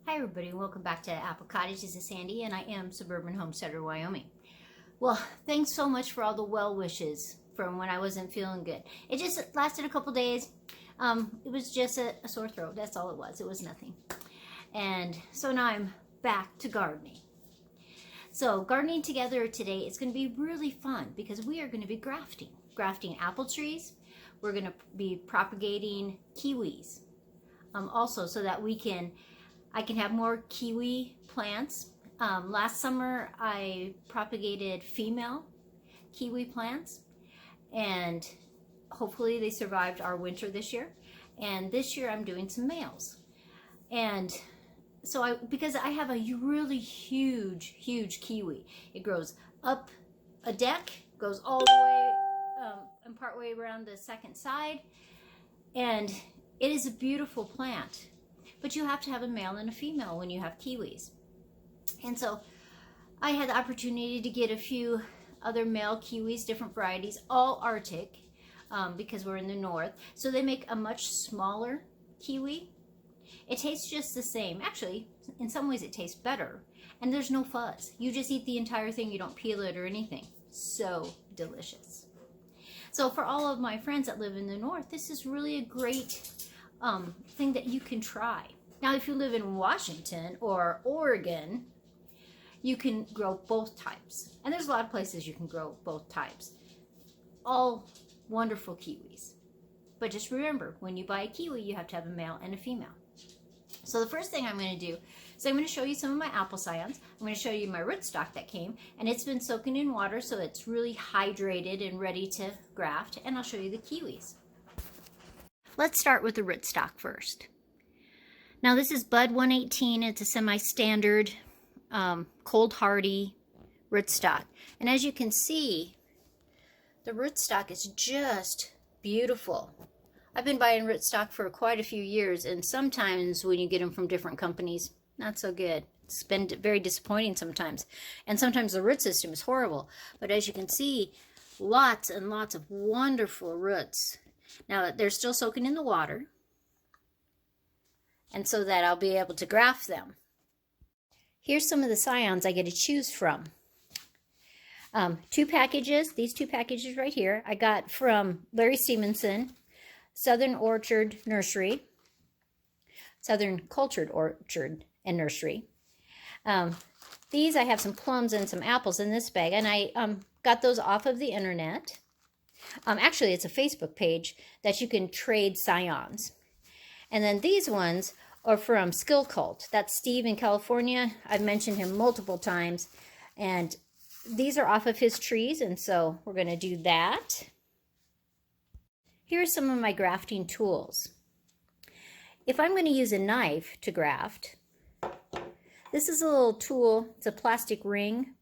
Hi everybody, and welcome back to Apple Cottage. This is Sandy and I am Suburban Homesteader, Wyoming. Well, thanks so much for all the well wishes from when I wasn't feeling good. It just lasted a couple days. It was just a sore throat. That's all it was. It was nothing. And so now I'm back to gardening. So gardening together today is going to be really fun because we are going to be grafting apple trees. We're going to be propagating kiwis also so that I can have more kiwi plants. Last summer I propagated female kiwi plants and hopefully they survived our winter this year. And this year I'm doing some males. And so because I have a really huge kiwi. It grows up a deck, goes all the way and part way around the second side. And it is a beautiful plant. But you have to have a male and a female when you have kiwis. And so I had the opportunity to get a few other male kiwis, different varieties, all Arctic, because we're in the north. So they make a much smaller kiwi. It tastes just the same. Actually, in some ways it tastes better. And there's no fuzz. You just eat the entire thing. You don't peel it or anything. So delicious. So for all of my friends that live in the north, this is really a great thing that you can try. Now, if you live in Washington or Oregon, you can grow both types. And there's a lot of places you can grow both types. All wonderful kiwis. But just remember, when you buy a kiwi, you have to have a male and a female. So the first thing I'm going to do is I'm going to show you some of my apple scions. I'm going to show you my rootstock that came, and it's been soaking in water, so it's really hydrated and ready to graft. And I'll show you the kiwis. Let's start with the rootstock first. Now this is Bud 118. It's a semi-standard, cold hardy rootstock. And as you can see, the rootstock is just beautiful. I've been buying rootstock for quite a few years, and sometimes when you get them from different companies, not so good. It's been very disappointing sometimes. And sometimes the root system is horrible. But as you can see, lots and lots of wonderful roots. Now, they're still soaking in the water, and so that I'll be able to graft them. Here's some of the scions I get to choose from. Two packages, these two packages right here, I got from Larry Stevenson, Southern Orchard Nursery, Southern Cultured Orchard and Nursery. These, I have some plums and some apples in this bag, and I got those off of the internet. Actually, it's a Facebook page that you can trade scions. And then these ones are from Skill Cult. That's Steve in California. I've mentioned him multiple times. And these are off of his trees, and so we're going to do that. Here are some of my grafting tools. If I'm going to use a knife to graft, this is a little tool. It's a plastic ring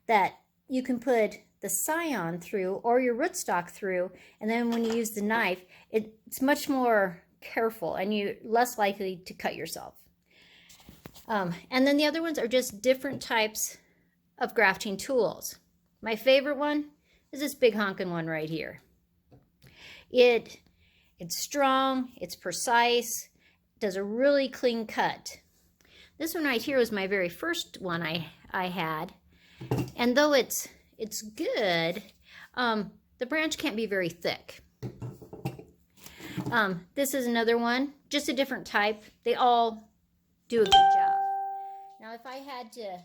that you can put the scion through or your rootstock through, and then when you use the knife, it's much more careful and you're less likely to cut yourself. And then the other ones are just different types of grafting tools. My favorite one is this big honkin' one right here. It's strong, it's precise, does a really clean cut. This one right here was my very first one I had, and though it's good, the branch can't be very thick. This is another one, just a different type. They all do a good job. Now, if I had to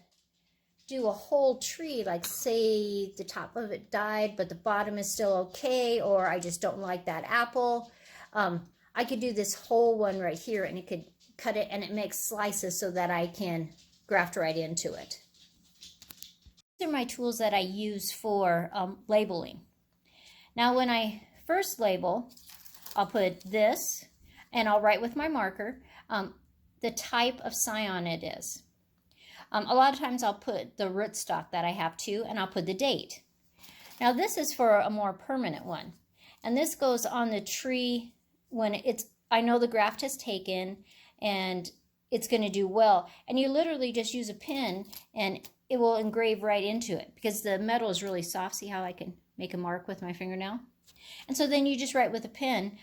do a whole tree, like say the top of it died, but the bottom is still okay, or I just don't like that apple, I could do this whole one right here, and it could cut it, and it makes slices so that I can graft right into it. These are my tools that I use for labeling. Now, when I first label, I'll put this, and I'll write with my marker the type of scion it is. A lot of times I'll put the rootstock that I have too, and I'll put the date. Now, this is for a more permanent one, and this goes on the tree when I know the graft has taken and it's going to do well. And you literally just use a pin and it will engrave right into it because the metal is really soft. See how I can make a mark with my fingernail? And so then you just write with a pen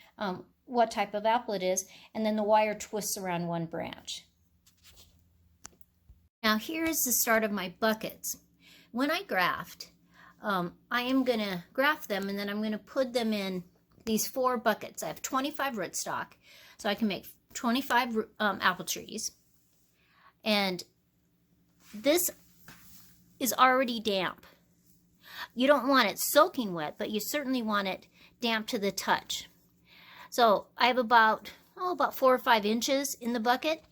what type of apple it is, and then the wire twists around one branch. Now here is the start of my buckets. When I graft, I am going to graft them, and then I'm going to put them in these 4 buckets. I have 25 rootstock, so I can make 25 apple trees. And this is already damp. You don't want it soaking wet, but you certainly want it damp to the touch. So I have about 4 or 5 inches in the bucket,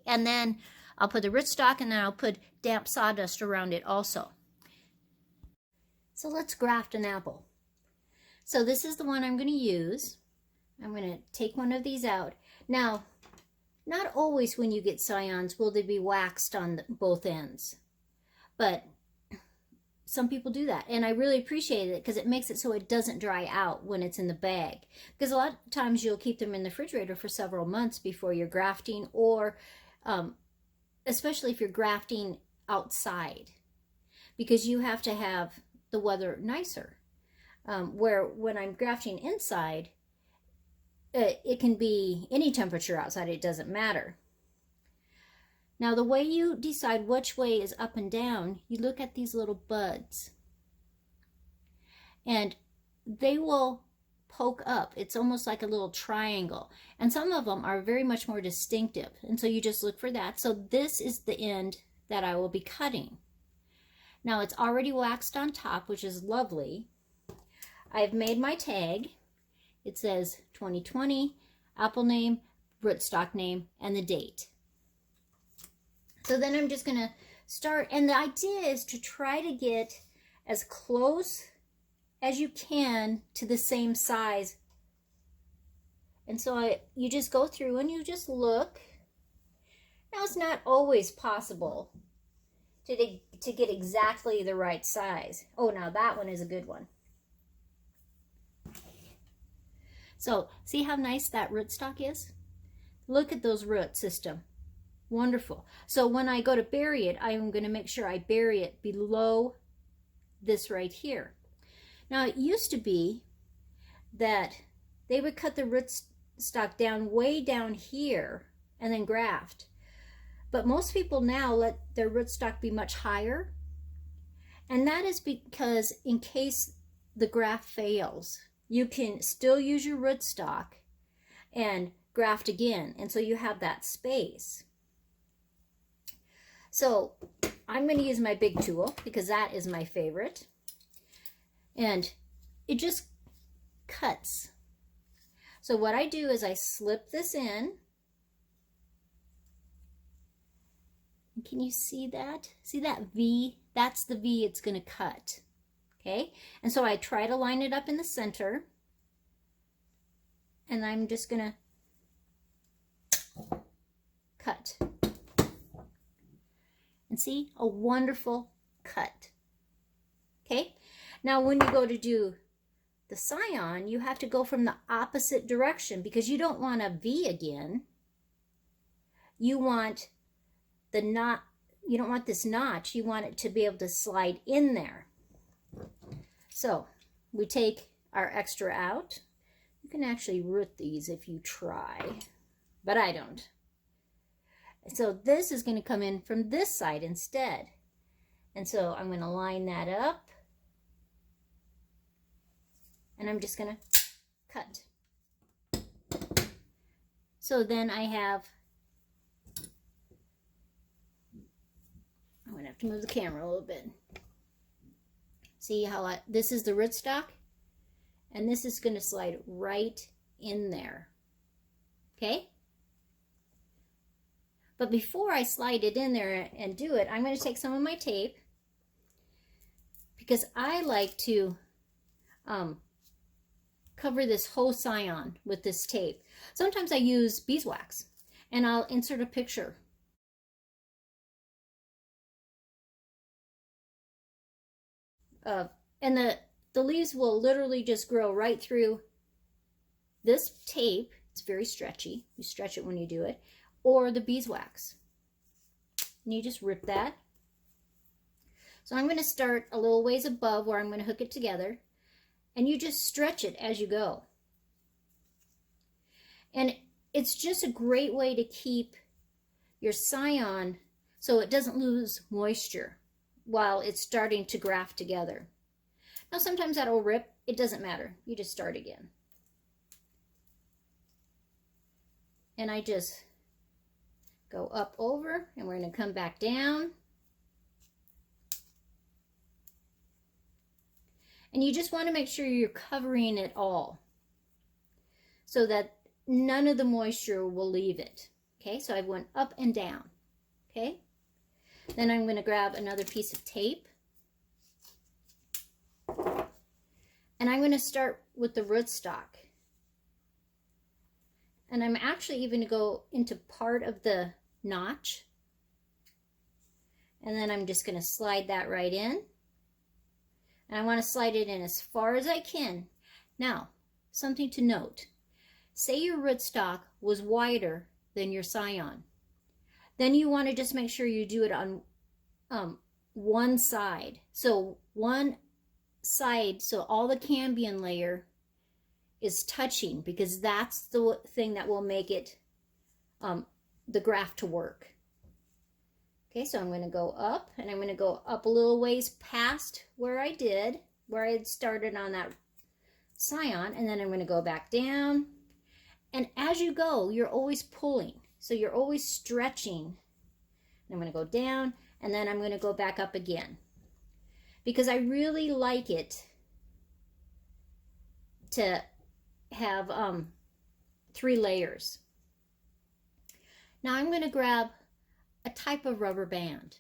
and then I'll put the rootstock, and then I'll put damp sawdust around it also. So let's graft an apple. So this is the one I'm going to use. I'm going to take one of these out. Now, not always when you get scions will they be waxed on both ends, but some people do that, and I really appreciate it because it makes it so it doesn't dry out when it's in the bag. Because a lot of times you'll keep them in the refrigerator for several months before you're grafting, or especially if you're grafting outside, because you have to have the weather nicer. Where when I'm grafting inside, it can be any temperature outside, it doesn't matter. Now the way you decide which way is up and down, you look at these little buds, and they will poke up. It's almost like a little triangle, and some of them are very much more distinctive, and so you just look for that. So this is the end that I will be cutting. Now it's already waxed on top, which is lovely. I've made my tag. It says 2020, apple name, rootstock name, and the date. So then I'm just going to start, and the idea is to try to get as close as you can to the same size. And so you just go through and you just look. Now it's not always possible to get exactly the right size. Oh, now that one is a good one. So see how nice that rootstock is? Look at those root system. Wonderful. So when I go to bury it, I'm going to make sure I bury it below this right here. Now it used to be that they would cut the rootstock down way down here and then graft. But most people now let their rootstock be much higher. And that is because in case the graft fails, you can still use your rootstock and graft again. And so you have that space. So I'm going to use my big tool because that is my favorite. And it just cuts. So what I do is I slip this in. Can you see that? See that V? That's the V it's going to cut. Okay? And so I try to line it up in the center. And I'm just going to cut. And see? A wonderful cut. Okay? Now when you go to do the scion, you have to go from the opposite direction because you don't want a V again. You want the knot, you don't want this notch, you want it to be able to slide in there. So we take our extra out. You can actually root these if you try, but I don't. So this is going to come in from this side instead. And so I'm going to line that up. And I'm just going to cut. So then I have, I'm going to have to move the camera a little bit. See how this is the rootstock? And this is going to slide right in there. Okay? But before I slide it in there and do it, I'm going to take some of my tape because I like to cover this whole scion with this tape. Sometimes I use beeswax, and I'll insert a picture. And the leaves will literally just grow right through this tape. It's very stretchy. You stretch it when you do it. Or the beeswax. And you just rip that. So I'm going to start a little ways above where I'm going to hook it together. And you just stretch it as you go. And it's just a great way to keep your scion so it doesn't lose moisture while it's starting to graft together. Now sometimes that'll rip. It doesn't matter. You just start again. And I just go up over, and we're going to come back down. And you just want to make sure you're covering it all so that none of the moisture will leave it. Okay, so I went up and down. Okay, then I'm going to grab another piece of tape. And I'm going to start with the rootstock. And I'm actually even going to go into part of the notch. And then I'm just going to slide that right in. And I want to slide it in as far as I can. Now, something to note. Say your rootstock was wider than your scion. Then you want to just make sure you do it on one side. So one side, so all the cambium layer is touching, because that's the thing that will make it the graft to work. Okay, so I'm going to go up, and I'm going to go up a little ways past where I had started on that scion, and then I'm going to go back down. And as you go, you're always pulling, so you're always stretching. I'm going to go down, and then I'm going to go back up again, because I really like it to have 3 layers. Now I'm going to grab a type of rubber band.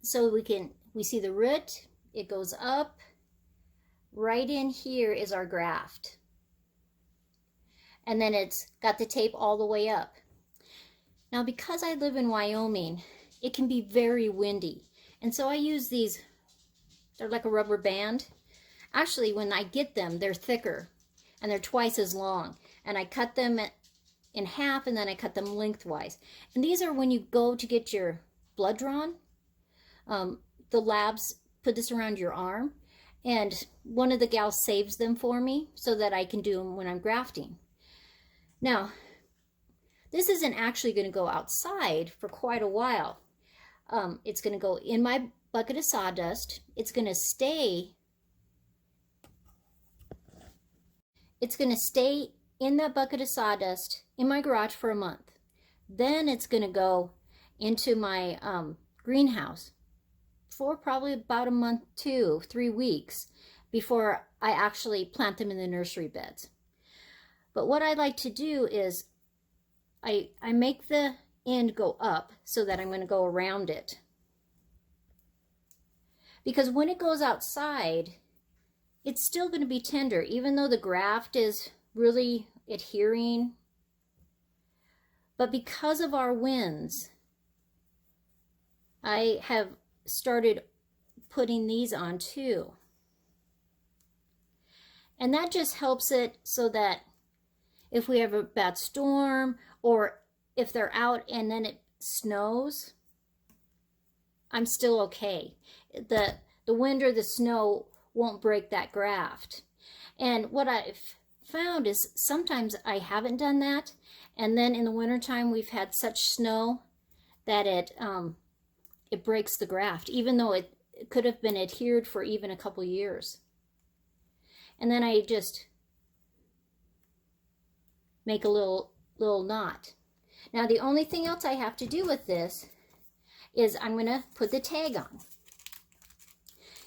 So we see the root, it goes up. Right in here is our graft. And then it's got the tape all the way up. Now because I live in Wyoming, it can be very windy. And so I use these, they're like a rubber band. Actually, when I get them, they're thicker and they're twice as long. And I cut them in half, and then I cut them lengthwise. And these are when you go to get your blood drawn. The labs put this around your arm, and one of the gals saves them for me so that I can do them when I'm grafting. Now, this isn't actually going to go outside for quite a while. It's going to go in my bucket of sawdust. It's going to stay in that bucket of sawdust in my garage for a month. Then it's going to go into my greenhouse for probably about a month, 2-3 weeks before I actually plant them in the nursery beds. But what I like to do is I make the end go up so that I'm going to go around it. Because when it goes outside, it's still going to be tender, even though the graft is really adhering. But because of our winds, I have started putting these on too. And that just helps it so that if we have a bad storm, or if they're out and then it snows, I'm still okay. The wind or the snow won't break that graft. And what I've found is sometimes I haven't done that, and then in the wintertime we've had such snow that it breaks the graft, even though it could have been adhered for even a couple years. And then I just make a little knot. Now the only thing else I have to do with this is I'm going to put the tag on.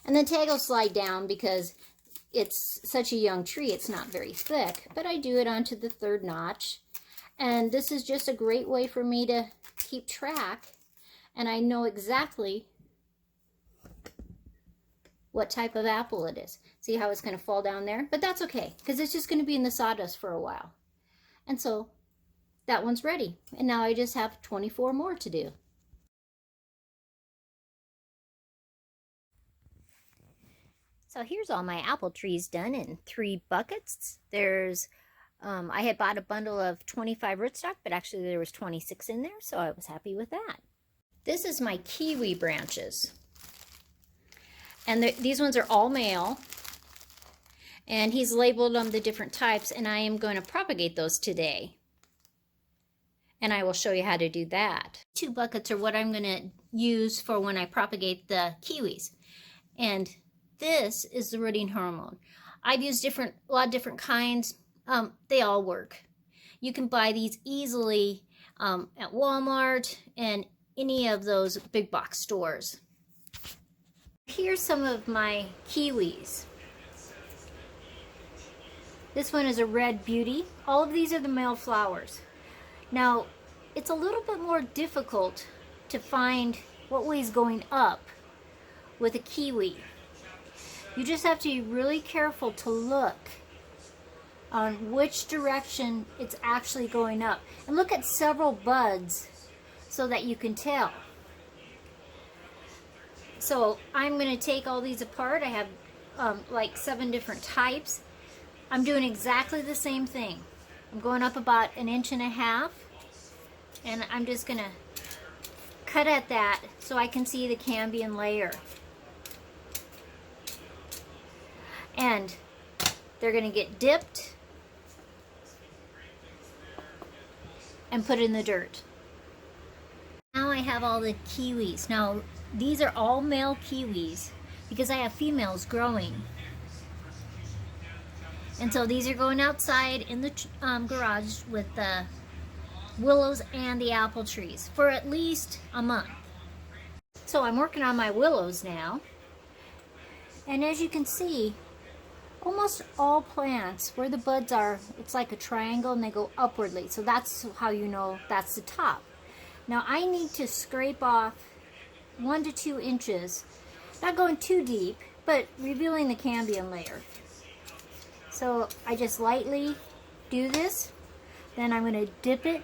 And the tag will slide down because it's such a young tree, it's not very thick, but I do it onto the 3rd notch. And this is just a great way for me to keep track, and I know exactly what type of apple it is. See how it's going to fall down there? But that's okay, because it's just going to be in the sawdust for a while. And so that one's ready. And now I just have 24 more to do. So here's all my apple trees done in 3 buckets. There's, I had bought a bundle of 25 rootstock, but actually there was 26 in there, so I was happy with that. This is my kiwi branches. And these ones are all male. And he's labeled them the different types, and I am going to propagate those today. and I will show you how to do that. 2 buckets are what I'm going to use for when I propagate the kiwis. And this is the rooting hormone. I've used a lot of different kinds. They all work. You can buy these easily at Walmart and any of those big box stores. Here's some of my kiwis. This one is a red beauty. All of these are the male flowers. Now, it's a little bit more difficult to find what way is going up with a kiwi. You just have to be really careful to look on which direction it's actually going up. And look at several buds so that you can tell. So I'm going to take all these apart. I have like 7 different types. I'm doing exactly the same thing. I'm going up about 1.5 inches, and I'm just going to cut at that so I can see the cambium layer. And they're going to get dipped and put in the dirt. Now I have all the kiwis. Now these are all male kiwis because I have females growing. And so these are going outside in the garage with the willows and the apple trees for at least a month. So I'm working on my willows now. And as you can see, almost all plants, where the buds are, it's like a triangle and they go upwardly. So that's how you know that's the top. Now I need to scrape off 1 to 2 inches, not going too deep, but revealing the cambium layer. So I just lightly do this, then I'm going to dip it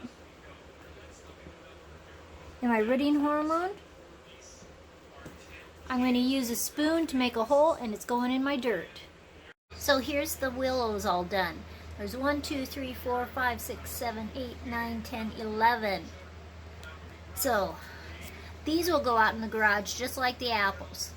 in my rooting hormone. I'm going to use a spoon to make a hole, and it's going in my dirt. So here's the willows all done. There's 1, 2, 3, 4, 5, 6, 7, 8, 9, 10, 11. So these will go out in the garage just like the apples.